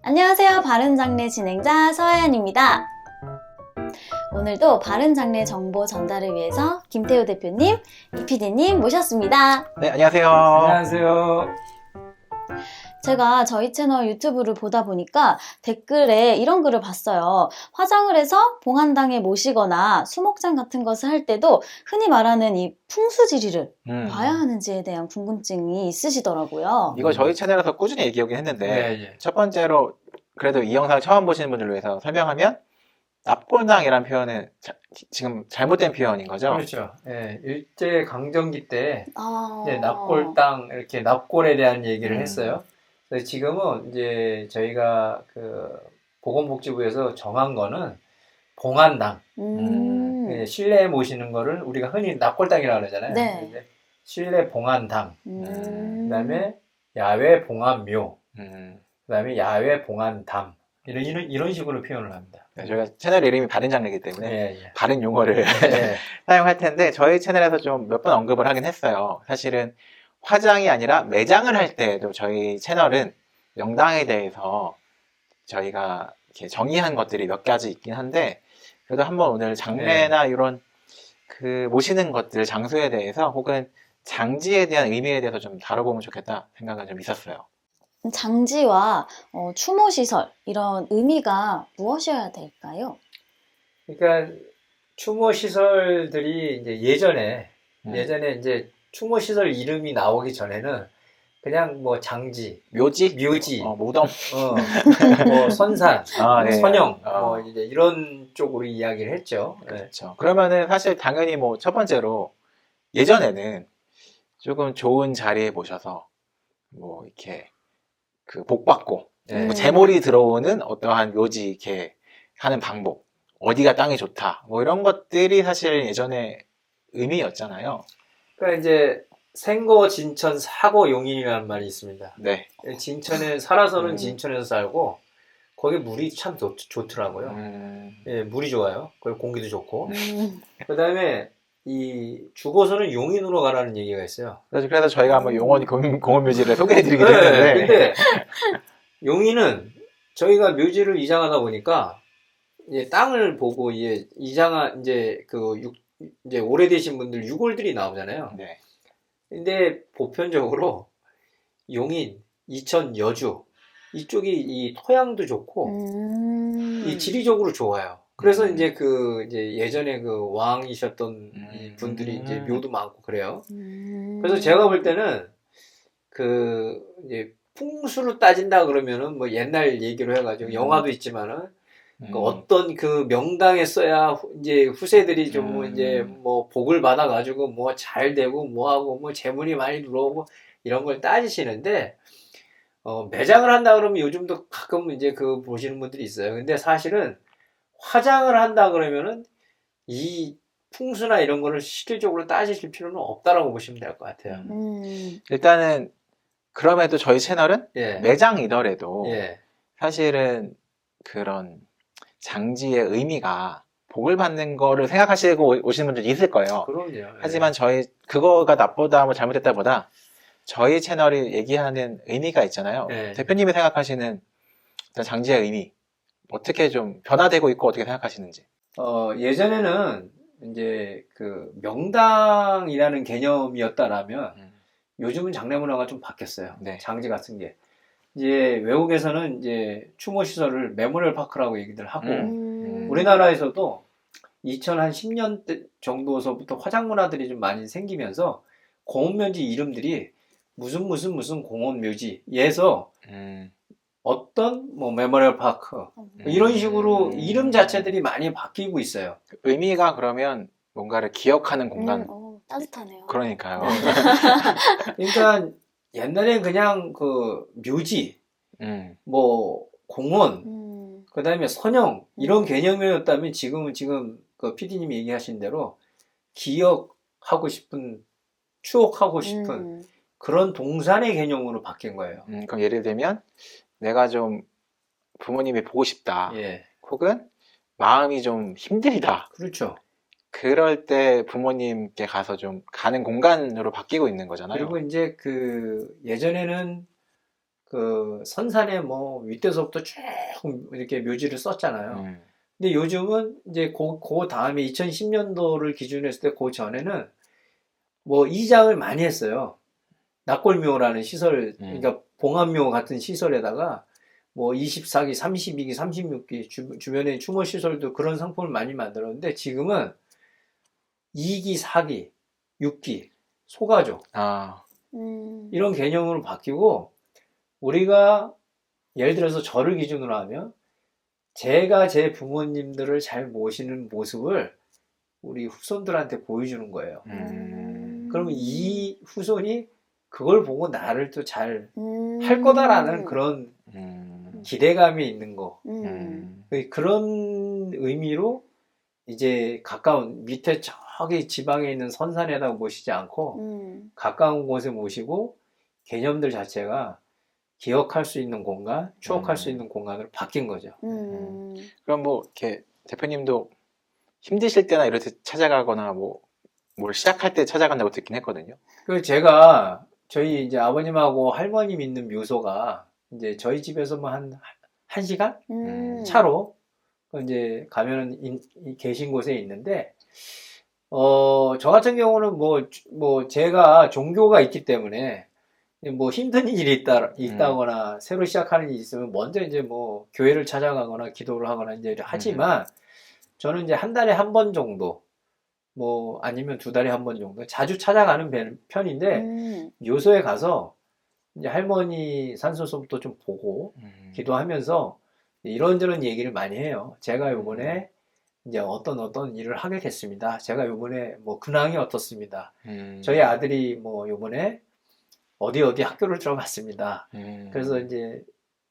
안녕하세요. 바른장례 진행자 서하연입니다. 오늘도 바른장례 정보 전달을 위해서 김태우 대표님, 이PD님 모셨습니다. 네, 안녕하세요. 안녕하세요. 제가 저희 채널 유튜브를 보다 보니까 댓글에 이런 글을 봤어요. 화장을 해서 봉안당에 모시거나 수목장 같은 것을 할 때도 흔히 말하는 이 풍수지리를 봐야 하는지에 대한 궁금증이 있으시더라고요. 이거 저희 채널에서 꾸준히 얘기하긴 했는데 네. 첫 번째로 그래도 이 영상을 처음 보시는 분들을 위해서 설명하면 납골당이라는 표현은 지금 잘못된 표현인 거죠? 그렇죠. 예, 일제 강점기 때 이제 아... 납골당 이렇게 납골에 대한 얘기를 했어요. 그래서 지금은 이제 저희가 그 보건복지부에서 정한 거는 봉안당, 예, 실내에 모시는 거를 우리가 흔히 납골당이라고 그러잖아요. 네. 근데 실내 봉안당, 그다음에 야외 봉안묘, 그다음에 야외 봉안담 이런 식으로 표현을 합니다. 네, 저희가 채널 이름이 바른장례이기 때문에 예. 바른 용어를 사용할 텐데 저희 채널에서 좀 몇 번 언급을 하긴 했어요. 사실은 화장이 아니라 매장을 할 때도 저희 채널은 명당에 대해서 저희가 이렇게 정의한 것들이 몇 가지 있긴 한데 그래도 한번 오늘 장례나 이런 그 모시는 것들 장소에 대해서 혹은 장지에 대한 의미에 대해서 좀 다뤄보면 좋겠다 생각은 좀 있었어요. 장지와 추모시설 이런 의미가 무엇이어야 될까요? 그러니까 추모 시설들이 이제 예전에 이제 추모 시설 이름이 나오기 전에는 그냥 뭐 장지, 묘지, 무덤, 뭐 선산, 네. 선영, 뭐 이제 이런 쪽으로 이야기를 했죠. 그렇죠. 그러면은 사실 당연히 뭐 첫 번째로 예전에는 조금 좋은 자리에 모셔서 뭐 이렇게 그 복 받고 뭐 재물이 들어오는 어떠한 묘지 이렇게 하는 방법, 어디가 땅이 좋다, 뭐 이런 것들이 사실 예전에 의미였잖아요. 그러니까 이제 생고, 진천, 사고, 용인이라는 말이 있습니다. 네. 진천에 살아서는 진천에서 살고 거기 물이 참 좋더라고요. 예, 물이 좋아요. 거기 공기도 좋고. 그다음에 이 죽어서는 용인으로 가라는 얘기가 있어요. 그래서 저희가 한번 용원 공원묘지를 소개해드리기도 했는데. 근데 용인은 저희가 묘지를 이장하다 보니까 이제 땅을 보고 이제 이제 이제 오래되신 분들 유골들이 나오잖아요. 네. 근데 보편적으로 용인, 이천, 여주 이쪽이 이 토양도 좋고 이 지리적으로 좋아요. 그래서 이제 이제 예전에 그 왕이셨던 이 분들이 이제 묘도 많고 그래요. 그래서 제가 볼 때는 이제 풍수로 따진다 그러면은 뭐 옛날 얘기로 해가지고 영화도 있지만은 어떤 그 명당에 써야 이제 후세들이 좀 이제 뭐 복을 받아가지고 뭐 잘 되고 뭐 하고 뭐 재물이 많이 들어오고 이런 걸 따지시는데 매장을 한다 그러면 요즘도 가끔 이제 보시는 분들이 있어요. 근데 사실은 화장을 한다 그러면은 이 풍수나 이런 거를 실질적으로 따지실 필요는 없다라고 보시면 될 것 같아요. 일단은 그럼에도 저희 채널은 매장이더라도 사실은 그런 장지의 의미가 복을 받는 거를 생각하시고 오시는 분들이 있을 거예요. 그럼요. 하지만 저희 그거가 나쁘다 뭐 잘못됐다 보다 저희 채널이 얘기하는 의미가 있잖아요. 대표님이 생각하시는 장지의 의미 어떻게 좀 변화되고 있고 어떻게 생각하시는지. 예전에는 이제 명당이라는 개념이었다라면 요즘은 장례 문화가 좀 바뀌었어요. 장지 같은 게. 이제 외국에서는 이제 추모 시설을 메모리얼 파크라고 얘기들 하고 우리나라에서도 2010년 정도서부터 화장 문화들이 좀 많이 생기면서 공원묘지 이름들이 무슨 공원 묘지에서 어떤 뭐 메모리얼 파크 이런 식으로 이름 자체들이 많이 바뀌고 있어요. 의미가 그러면 뭔가를 기억하는 공간. 따뜻하네요. 그러니까요. 그러니까 옛날엔 그냥 묘지, 뭐 공원, 그다음에 선영 이런 개념이었다면 지금 PD님이 얘기하신 대로 기억하고 싶은, 추억하고 싶은 그런 동산의 개념으로 바뀐 거예요. 그럼 예를 들면 내가 좀 부모님이 보고 싶다. 혹은 마음이 좀 힘들다. 그렇죠. 그럴 때 부모님께 가서 좀 가는 공간으로 바뀌고 있는 거잖아요. 그리고 이제 예전에는 그 선산에 뭐 윗대서부터 쭉 이렇게 묘지를 썼잖아요. 근데 요즘은 이제 그 다음에 2010년도를 기준으로 했을 때 그 전에는 뭐 이장을 많이 했어요. 낙골묘라는 시설, 그러니까 봉안묘 같은 시설에다가 뭐 24기, 32기, 36기 주변에 추모 시설도 그런 상품을 많이 만들었는데 지금은 2기, 4기, 6기, 소가족 이런 개념으로 바뀌고 우리가 예를 들어서 저를 기준으로 하면 제가 제 부모님들을 잘 모시는 모습을 우리 후손들한테 보여주는 거예요. 그러면 이 후손이 그걸 보고 나를 또 잘 할 거다라는 그런 기대감이 있는 거. 그런 의미로 이제 가까운 밑에 저기 지방에 있는 선산에다가 모시지 않고 가까운 곳에 모시고 개념들 자체가 기억할 수 있는 공간, 추억할 수 있는 공간으로 바뀐 거죠. 그럼 뭐 이렇게 대표님도 힘드실 때나 이럴 때 찾아가거나 뭐 뭘 시작할 때 찾아간다고 듣긴 했거든요. 그 제가 저희 이제 아버님하고 할머님 있는 묘소가 이제 저희 집에서 뭐 한 시간 차로 이제 가면은 계신 곳에 있는데 저 같은 경우는 뭐 제가 종교가 있기 때문에 뭐 힘든 일이 있다거나 새로 시작하는 일이 있으면 먼저 이제 뭐 교회를 찾아가거나 기도를 하거나 이제 하지만 저는 이제 한 달에 한 번 정도 뭐 아니면 두 달에 한 번 정도 자주 찾아가는 편인데 묘소에 가서 이제 할머니 산소서부터 좀 보고 기도하면서 이런저런 얘기를 많이 해요. 제가 요번에 이제 어떤 일을 하게 됐습니다. 제가 요번에 뭐 근황이 어떻습니다. 저희 아들이 뭐 요번에 어디 학교를 들어갔습니다. 그래서 이제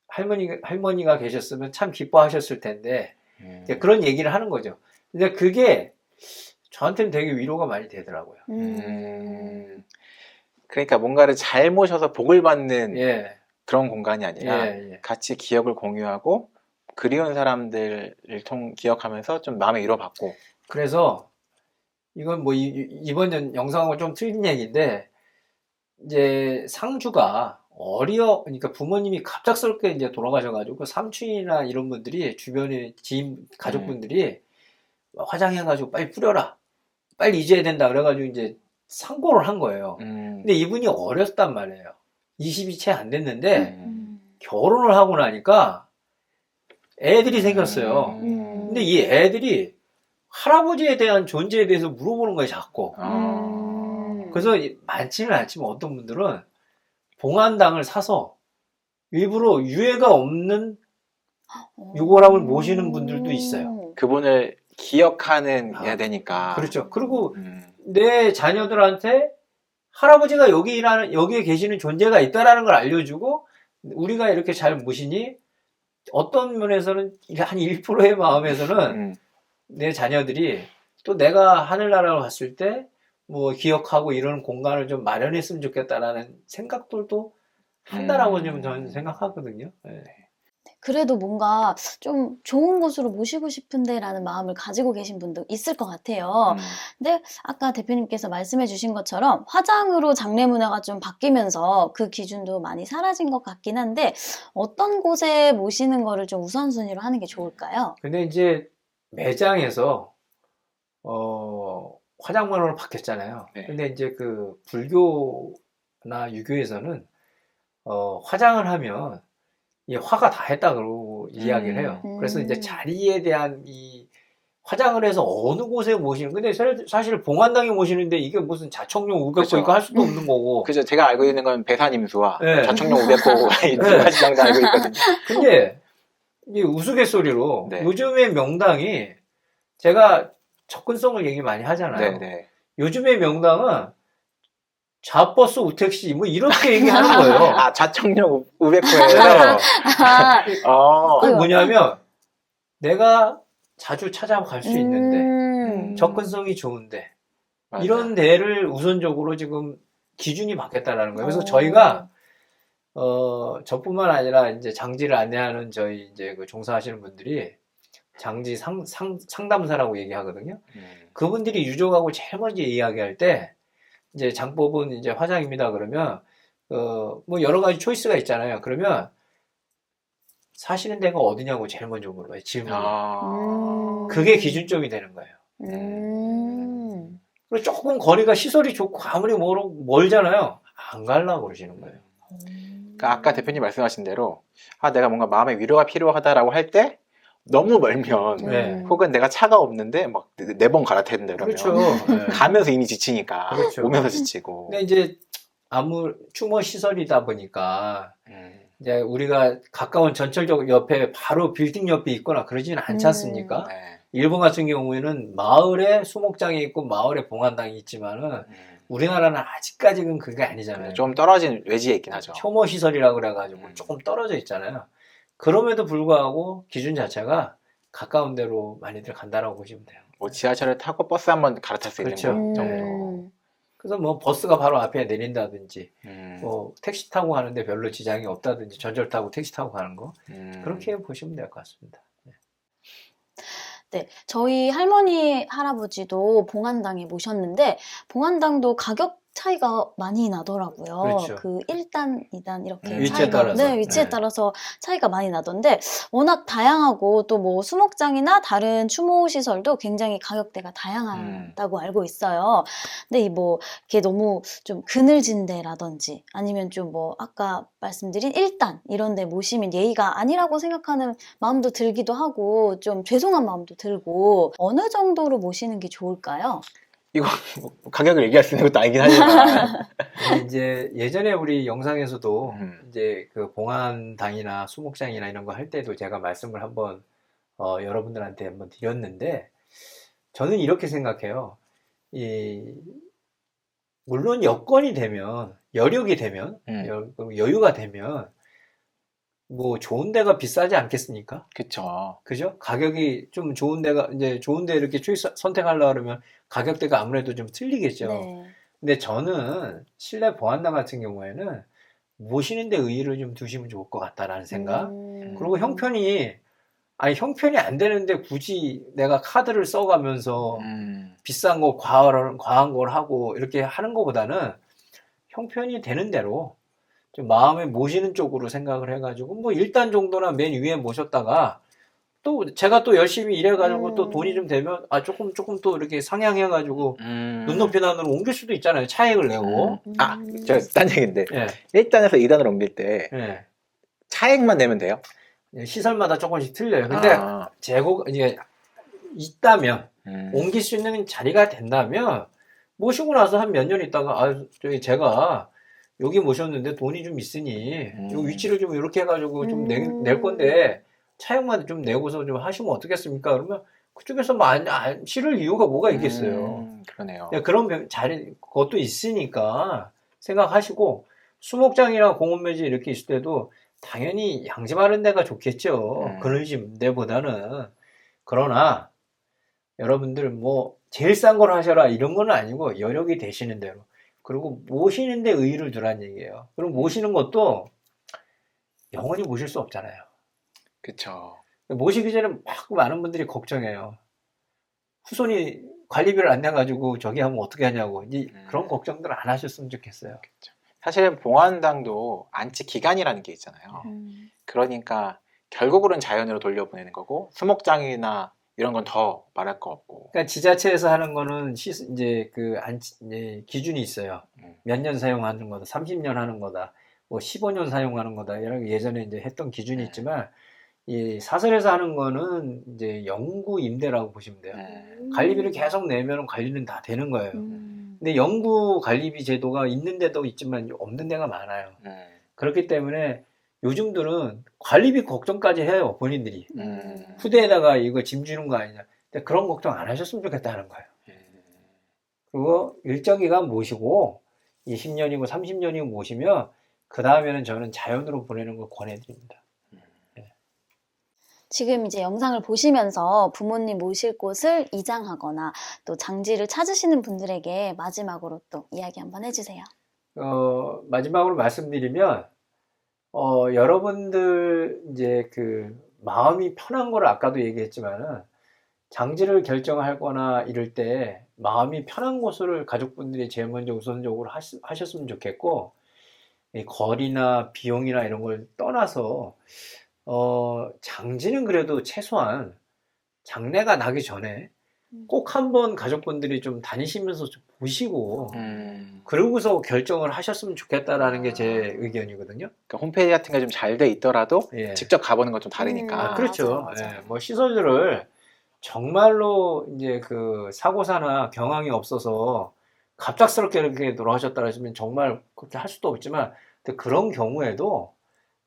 할머니가 계셨으면 참 기뻐하셨을 텐데 그런 얘기를 하는 거죠. 근데 그게 저한테는 되게 위로가 많이 되더라고요. 그러니까 뭔가를 잘 모셔서 복을 받는 예. 그런 공간이 아니라 예. 같이 기억을 공유하고 그리운 사람들을 기억하면서 좀 마음의 위로 받고. 그래서 이건 뭐 이번 영상하고 좀 틀린 얘기인데 이제 상주가 그러니까 부모님이 갑작스럽게 이제 돌아가셔가지고 삼촌이나 이런 분들이 주변에 지인 가족분들이 화장해가지고 빨리 뿌려라, 빨리 잊어야 된다 그래가지고 이제 상고를 한 거예요. 근데 이분이 어렸단 말이에요. 20이 채 안 됐는데 결혼을 하고 나니까 애들이 생겼어요. 근데 이 애들이 할아버지에 대한 존재에 대해서 물어보는 거예요, 자꾸. 그래서 많지는 않지만 어떤 분들은 봉안당을 사서 일부러 유해가 없는 유골함을 모시는 분들도 있어요. 그분을 기억하는 해야 되니까. 그렇죠. 그리고 내 자녀들한테 할아버지가 여기에 계시는 존재가 있다라는 걸 알려주고 우리가 이렇게 잘 모시니 어떤 면에서는 한 1%의 마음에서는 내 자녀들이 또 내가 하늘나라를 갔을 때 뭐 기억하고 이런 공간을 좀 마련했으면 좋겠다라는 생각들도 한다라고 좀 저는 생각하거든요. 네. 그래도 뭔가 좀 좋은 곳으로 모시고 싶은데라는 마음을 가지고 계신 분도 있을 것 같아요. 근데 아까 대표님께서 말씀해 주신 것처럼 화장으로 장례 문화가 좀 바뀌면서 그 기준도 많이 사라진 것 같긴 한데 어떤 곳에 모시는 거를 좀 우선순위로 하는 게 좋을까요? 근데 이제 매장에서 화장문화로 바뀌었잖아요. 네. 근데 이제 그 불교나 유교에서는 화장을 하면 이 화가 다 했다고 이야기를 해요. 그래서 이제 자리에 대한 이 화장을 해서 어느 곳에 모시는, 근데 사실 봉안당에 모시는데 이게 무슨 자청용 500호 그렇죠. 이거 할 수도 없는 거고. 그죠. 제가 알고 있는 건 배산임수와 네. 자청용 500호 두 가지 정도 알고 있거든요. 근데 이 우스갯소리로 네. 요즘의 명당이 제가 접근성을 얘기 많이 하잖아요. 네네. 요즘의 명당은 좌버스 우택시 뭐 이렇게 얘기하는 거예요. 아, 자청용 500호예요. 그게 뭐냐면 내가 자주 찾아갈 수 있는데 접근성이 좋은데 맞아. 이런 데를 우선적으로 지금 기준이 바뀌었다라는 거예요. 그래서 저희가 저뿐만 아니라 이제 장지를 안내하는 저희 이제 그 종사하시는 분들이 장지 상담사라고 얘기하거든요. 그분들이 유족하고 제일 먼저 이야기할 때 이제 장법은 이제 화장입니다 그러면 뭐 여러 가지 초이스가 있잖아요. 그러면 사시는 데가 어디냐고 제일 먼저 물어봐요. 질문이. 그게 기준점이 되는 거예요. 그리고 조금 거리가 시설이 좋고 아무리 멀잖아요. 안 가려고 그러시는 거예요. 그러니까 아까 대표님 말씀하신 대로 내가 뭔가 마음의 위로가 필요하다라고 할 때 너무 멀면 네. 혹은 내가 차가 없는데 막 4번 갈아타는데 그러면 그렇죠. 네. 가면서 이미 지치니까 그렇죠. 오면서 지치고. 근데 이제 추모 시설이다 보니까 이제 우리가 가까운 전철역 옆에 바로 빌딩 옆에 있거나 그러지는 않지 않습니까? 네. 일본 같은 경우에는 마을에 수목장이 있고 마을에 봉안당이 있지만은 우리나라는 아직까지는 그게 아니잖아요. 좀 떨어진 외지에 있긴 하죠. 혐오 시설이라 그래가지고 조금 떨어져 있잖아요. 그럼에도 불구하고 기준 자체가 가까운 데로 많이들 간다라고 보시면 돼요. 뭐 지하철을 타고 버스 한번 갈아탈 수 있는 그렇죠. 거 정도. 그래서 뭐 버스가 바로 앞에 내린다든지 뭐 택시 타고 가는데 별로 지장이 없다든지 전철 타고 택시 타고 가는 거 그렇게 보시면 될 것 같습니다. 네, 저희 할머니, 할아버지도 봉안당에 모셨는데 봉안당도 가격 차이가 많이 나더라고요. 그렇죠. 그 1단, 2단 이렇게 위치에 차이가 따라서. 네, 위치에 네. 따라서 차이가 많이 나던데 워낙 다양하고 또 뭐 수목장이나 다른 추모 시설도 굉장히 가격대가 다양하다고 알고 있어요. 근데 이 뭐 이게 너무 좀 그늘진 데라든지 아니면 좀 뭐 아까 말씀드린 1단 이런 데 모시면 예의가 아니라고 생각하는 마음도 들기도 하고 좀 죄송한 마음도 들고 어느 정도로 모시는 게 좋을까요? 이거 뭐 가격을 얘기할 수 있는 것도 아니긴 하지만 이제 예전에 우리 영상에서도 음. 이제 그 봉안당이나 수목장이나 이런 거 할 때도 제가 말씀을 한번 여러분들한테 한번 드렸는데 저는 이렇게 생각해요. 물론 여건이 되면 여력이 되면 여유가 되면 뭐 좋은 데가 비싸지 않겠습니까? 그쵸. 그죠? 가격이 좀 좋은 데가 이제 좋은 데 이렇게 선택하려고 그러면 가격대가 아무래도 좀 틀리겠죠. 네. 근데 저는 실내 보안당 같은 경우에는 모시는 데 의의를 좀 두시면 좋을 것 같다라는 생각. 그리고 형편이 안 되는데 굳이 내가 카드를 써가면서 비싼 거 과한 걸 하고 이렇게 하는 것보다는 형편이 되는 대로 좀 마음에 모시는 쪽으로 생각을 해가지고 뭐 1단 정도나 맨 위에 모셨다가 또 제가 또 열심히 일해가지고 또 돈이 좀 되면 조금 또 이렇게 상향해가지고 눈높이 단으로 옮길 수도 있잖아요. 차액을 내고. 딴 얘기인데 예. 1단에서 2단으로 옮길 때 예. 차액만 내면 돼요? 시설마다 조금씩 틀려요. 근데 이제 있다면 옮길 수 있는 자리가 된다면 모시고 나서 한 몇 년 있다가 제가 여기 모셨는데 돈이 좀 있으니 이 위치를 좀 이렇게 해가지고 좀 낼 건데 차액만 좀 내고서 좀 하시면 어떻겠습니까? 그러면 그쪽에서 싫을 이유가 뭐가 있겠어요. 그러네요. 그런 자리 그것도 있으니까 생각하시고 수목장이나 공원묘지 이렇게 있을 때도 당연히 양지바른 데가 좋겠죠. 그늘진 데보다는. 그러나 여러분들 뭐 제일 싼 걸 하셔라 이런 건 아니고 여력이 되시는 대로. 그리고 모시는 데 의의를 두라는 얘기예요. 그리고 모시는 것도 영원히 모실 수 없잖아요. 그쵸. 모시기 전에 막 많은 분들이 걱정해요. 후손이 관리비를 안 내가지고 저기 하면 어떻게 하냐고. 그런 걱정들 안 하셨으면 좋겠어요. 그쵸. 사실 봉안당도 안치 기간이라는 게 있잖아요. 그러니까 결국은 자연으로 돌려보내는 거고 수목장이나 이런 건 더 말할 거 없고. 그러니까 지자체에서 하는 거는 이제 기준이 있어요. 몇 년 사용하는 거다, 30년 하는 거다, 뭐 15년 사용하는 거다. 이런 예전에 이제 했던 기준이 있지만 이 사설에서 하는 거는 이제 영구 임대라고 보시면 돼요. 관리비를 계속 내면 관리는 다 되는 거예요. 근데 영구 관리비 제도가 있는 데도 있지만 없는 데가 많아요. 그렇기 때문에 요즘들은 관리비 걱정까지 해요, 본인들이. 후대에다가 이거 짐 주는 거 아니냐. 근데 그런 걱정 안 하셨으면 좋겠다는 거예요. 그리고 일정 기간 모시고 20년이고 30년이고 모시면 그 다음에는 저는 자연으로 보내는 걸 권해드립니다. 지금 이제 영상을 보시면서 부모님 모실 곳을 이장하거나 또 장지를 찾으시는 분들에게 마지막으로 또 이야기 한번 해주세요. 마지막으로 말씀드리면, 여러분들 이제 그 마음이 편한 걸 아까도 얘기했지만은 장지를 결정하거나 이럴 때 마음이 편한 곳을 가족분들이 제일 먼저 우선적으로 하셨으면 좋겠고, 이 거리나 비용이나 이런 걸 떠나서 장지는 그래도 최소한 장례가 나기 전에 꼭 한번 가족분들이 좀 다니시면서 좀 보시고 그러고서 결정을 하셨으면 좋겠다라는 게 제 의견이거든요. 그러니까 홈페이지 같은 게 좀 잘 돼 있더라도 예. 직접 가보는 건 좀 다르니까. 그렇죠. 맞아요. 예, 뭐 시설들을 정말로 이제 그 사고사나 경황이 없어서 갑작스럽게 이렇게 돌아가셨다 하시면 정말 그렇게 할 수도 없지만, 근데 그런 경우에도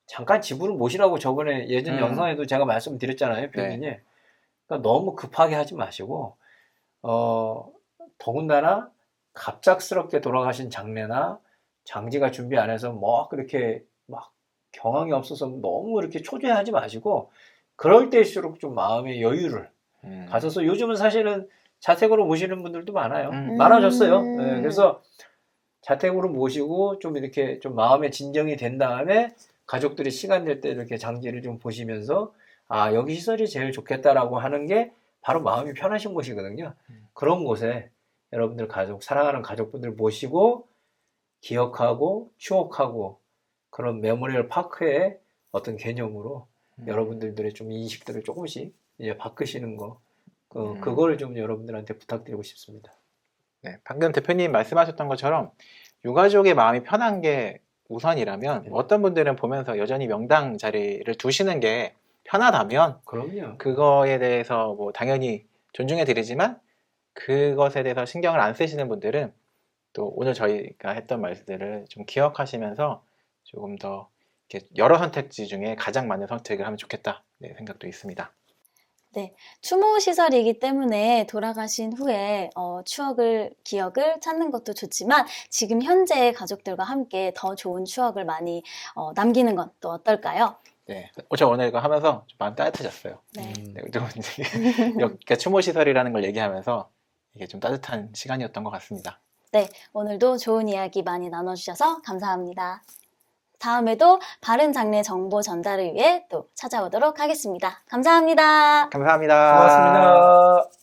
잠깐 집으로 모시라고 저번에 예전 영상에도 제가 말씀드렸잖아요, 편집님. 그러니까 너무 급하게 하지 마시고, 더군다나 갑작스럽게 돌아가신 장례나 장지가 준비 안 해서 뭐 그렇게 막 경황이 없어서 너무 이렇게 초조해하지 마시고, 그럴 때일수록 좀 마음의 여유를 가져서, 요즘은 사실은 자택으로 모시는 분들도 많아요. 많아졌어요. 네, 그래서 자택으로 모시고 좀 이렇게 좀 마음의 진정이 된 다음에 가족들이 시간 될 때 이렇게 장지를 좀 보시면서, 아, 여기 시설이 제일 좋겠다라고 하는 게 바로 마음이 편하신 곳이거든요. 그런 곳에 여러분들 가족, 사랑하는 가족분들 모시고 기억하고 추억하고 그런 메모리얼 파크의 어떤 개념으로 여러분들의 좀 인식들을 조금씩 이제 바꾸시는 거, 그걸 좀 여러분들한테 부탁드리고 싶습니다. 네, 방금 대표님 말씀하셨던 것처럼 유가족의 마음이 편한 게 우선이라면, 어떤 분들은 보면서 여전히 명당 자리를 두시는 게 편하다면 그럼요. 그거에 대해서 뭐 당연히 존중해 드리지만, 그것에 대해서 신경을 안 쓰시는 분들은 또 오늘 저희가 했던 말들을 좀 기억하시면서 조금 더 이렇게 여러 선택지 중에 가장 맞는 선택을 하면 좋겠다, 네, 생각도 있습니다. 네, 추모 시설이기 때문에 돌아가신 후에 추억을, 기억을 찾는 것도 좋지만 지금 현재의 가족들과 함께 더 좋은 추억을 많이 남기는 건 또 어떨까요? 네, 저 오늘 이거 하면서 좀 마음 따뜻해졌어요. 네. 네, 좀 이제 그러니까 추모 시설이라는 걸 얘기하면서 이게 좀 따뜻한 시간이었던 것 같습니다. 네, 오늘도 좋은 이야기 많이 나눠주셔서 감사합니다. 다음에도 바른 장례 정보 전달을 위해 또 찾아오도록 하겠습니다. 감사합니다. 감사합니다. 고맙습니다.